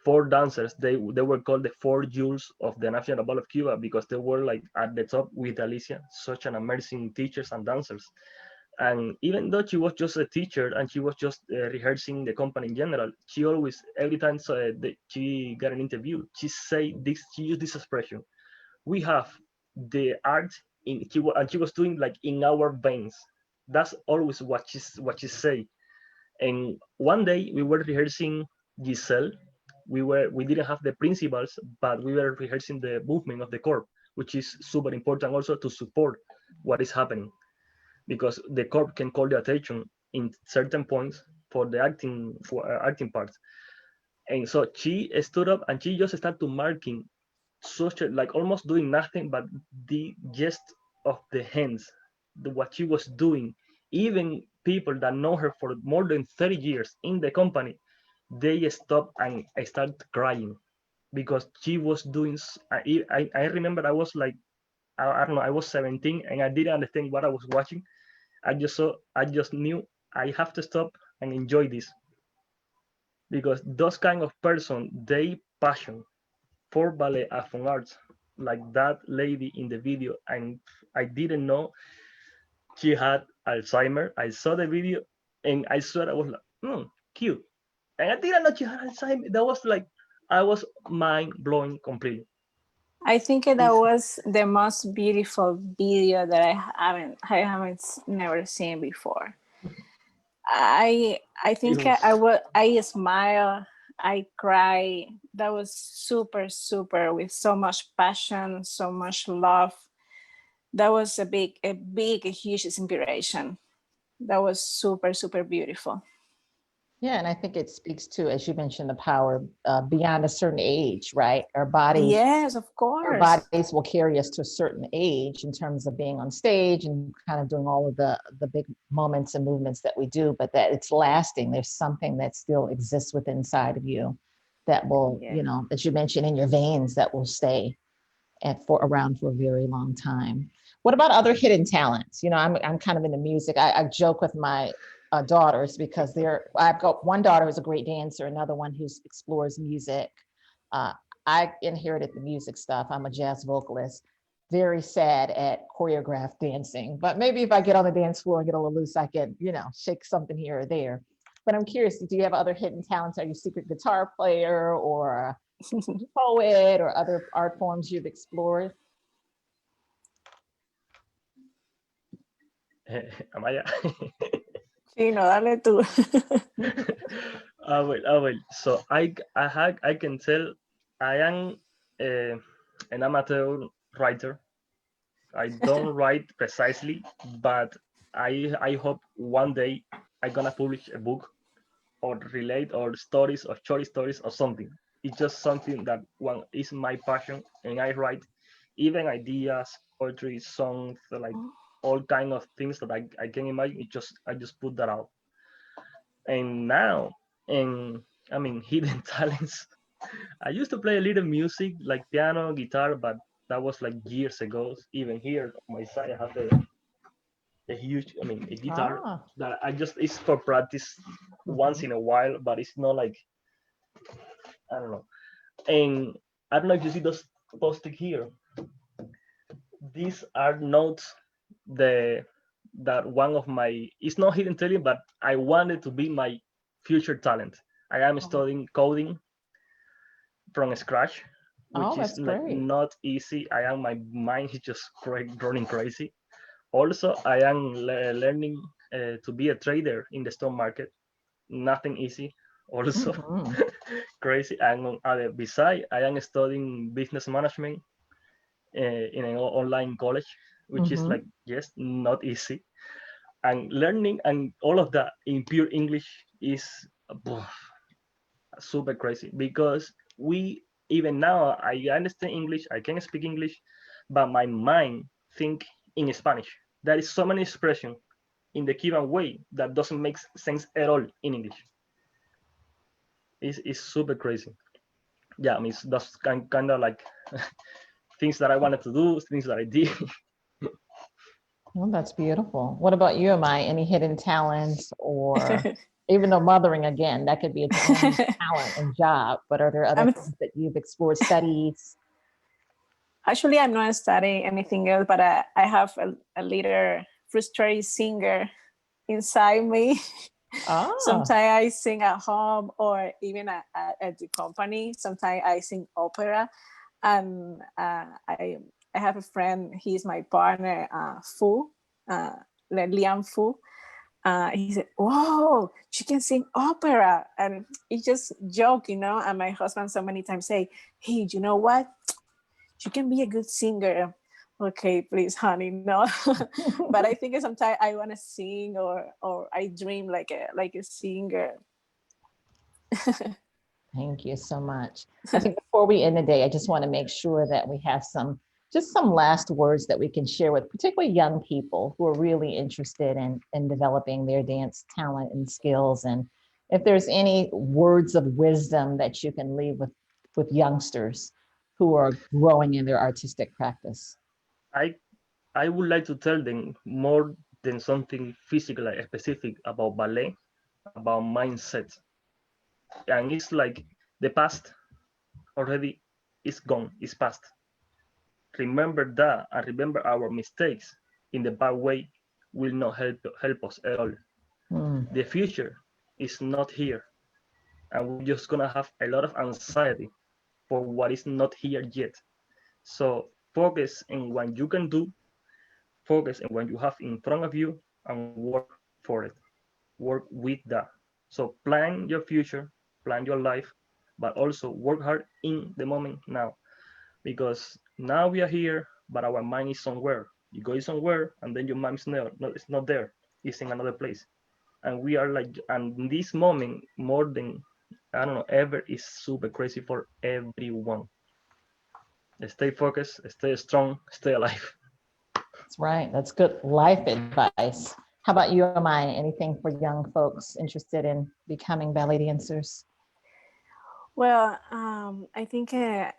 four dancers. They were called the four jewels of the National Ballet of Cuba because they were like at the top with Alicia, such an amazing teachers and dancers. And even though she was just a teacher and she was just rehearsing the company in general, she always, every time she got an interview, she used this expression: "We have the art in," and she was doing like in our veins. That's always what she say. And one day we were rehearsing Giselle. We didn't have the principals, but we were rehearsing the movement of the corps, which is super important also to support what is happening, because the corps can call the attention in certain points for the acting parts. And so she stood up and she just started marking such like almost doing nothing, but the gest of the hands, what she was doing. Even people that know her for more than 30 years in the company, they stopped and I started crying because she was doing. I remember I was like, I don't know, I was 17 and I didn't understand what I was watching. I just knew I have to stop and enjoy this, because those kind of person, they passion for ballet and for arts, like that lady in the video. And I didn't know she had Alzheimer. I saw the video and I saw I was like, cute. And I didn't know she had Alzheimer. That was like, I was mind blowing completely. I think that was the most beautiful video that I haven't never seen before. I think I smile, I cry. That was super, super, with so much passion, so much love. That was a huge inspiration. That was super, super beautiful. Yeah, and I think it speaks to, as you mentioned, the power beyond a certain age, right? Our bodies, Yes, of course. our bodies will carry us to a certain age in terms of being on stage and kind of doing all of the big moments and movements that we do, but that it's lasting. There's something that still exists within inside of you that will, as you mentioned, in your veins, that will stay around for a very long time. What about other hidden talents? I'm kind of into music. I joke with my daughters because I've got one daughter who's a great dancer, another one who explores music. I inherited the music stuff. I'm a jazz vocalist, very sad at choreographed dancing, but maybe if I get on the dance floor and get a little loose, I can, shake something here or there. But I'm curious, do you have other hidden talents? Are you a secret guitar player or poet or other art forms you've explored? Amaya. Chino, dale tú. Well. So I can tell I am an amateur writer. I don't write precisely, but I hope one day I'm gonna publish a book or relate or stories or short stories or something. It's just something that one is my passion, and I write even ideas, poetry, songs, like all kind of things that I can imagine. I just put that out. And now, and I mean, hidden talents. I used to play a little music like piano, guitar, but that was like years ago. Even here on my side, I have a huge, I mean, a guitar Ah, that I just it's for practice once in a while, but it's not like I don't know. And I don't know if you see those posted here. These are notes the that one of my it's not hidden talent, but I wanted to be my future talent. I am studying coding from scratch, oh, which is that's like great. not easy. My mind is just running crazy. Also, I am learning to be a trader in the stock market. Nothing easy. Also, Mhm. crazy. And on other beside, I am studying business management in an online college, which is like Mhm. yes, not easy. And learning and all of that in pure English is uh, super crazy because we even now I understand English, I can speak English, but my mind think in Spanish. There is so many expression in the Cuban way that doesn't make sense at all in English. It's super crazy. Yeah, I mean that's kind of like things that I wanted to do, things that I did. Well, that's beautiful. What about you, Amaya? Any hidden talents or even though mothering again, that could be its own talent and job, but are there other I'm things that you've explored, studies? actually I'm not studying anything else, but I have a little frustrated singer inside me. Ah, Sometimes I sing at home or even at the company. Sometimes I sing opera, and I have a friend. He's my partner, Fu, uh, Liam Fu. He said, "Whoa, she can sing opera," and it's just joke, you know. And my husband so many times say, "Hey, you know what? You can be a good singer." Okay, please, honey, no. But I think sometimes I want to sing, or I dream like a singer. thank you so much. I think before we end the day, I just want to make sure that we have just some last words that we can share with particularly young people who are really interested in developing their dance talent and skills. And if there's any words of wisdom that you can leave with youngsters who are growing in their artistic practice. I I would like to tell them more than something physical, like specific about ballet, about mindset. And it's like the past already is gone, is past. Remember that and remember our mistakes in the bad way will not help us at all. Mm, The future is not here, and we're just gonna have a lot of anxiety for what is not here yet. So focus on what you can do, focus on what you have in front of you, and work for it. Work with that. So plan your future, plan your life, but also work hard in the moment now. Because now we are here, but our mind is somewhere. You go somewhere, and then your mind is it's not there. It's in another place. And we are like, and this moment more than I don't know ever is super crazy for everyone. Stay focused, stay strong, stay alive. that's right. That's good life advice. How about you, Amaya? Anything for young folks interested in becoming ballet dancers? Well, I think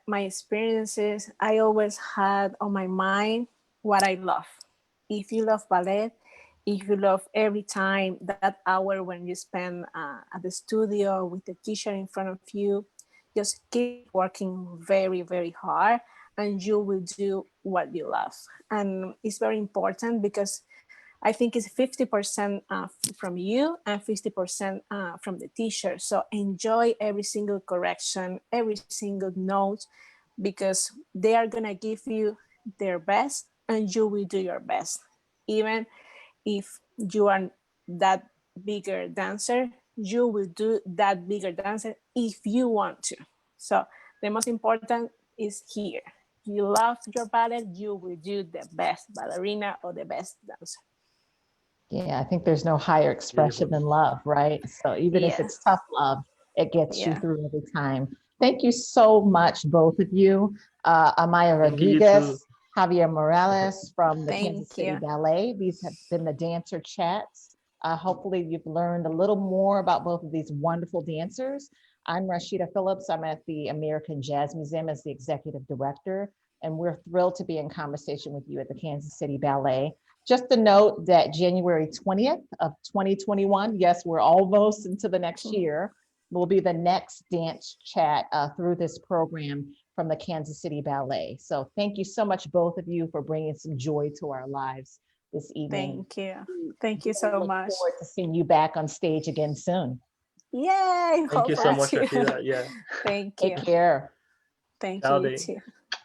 my experiences, I always had on my mind what I love. If you love ballet, if you love every time that hour when you spend at the studio with the teacher in front of you, just keep working very, very hard and you will do what you love. And it's very important because I think it's 50% from you and 50% from the teacher. So enjoy every single correction, every single note, because they are going to give you their best and you will do your best. Even if you are that bigger dancer, you will do that bigger dancer if you want to. So the most important is here. You love your ballet, you will do the best ballerina or the best dancer. Yeah, I think there's no higher expression Beautiful. than love, right? So even if it's Yes. tough love, it gets you Yeah. through every time. Thank you so much, both of you. Amaya Thank you, you too. Rodriguez, Javier Morales from the Kansas Thank City you. Ballet. These have been the dancer chats. Hopefully you've learned a little more about both of these wonderful dancers. I'm Rashida Phillips. I'm at the American Jazz Museum as the executive director, and we're thrilled to be in conversation with you at the Kansas City Ballet. Just a note that January 20th of 2021, yes, we're almost into the next year, will be the next dance chat through this program from the Kansas City Ballet. So thank you so much, both of you, for bringing some joy to our lives this evening. Thank you. Thank you so Look much. forward to seeing you back on stage again soon. Yay. Thank you Hope so for much, you. Rashida. Yeah. Thank Take you. care. Thank Ciao, you, you Dave. too.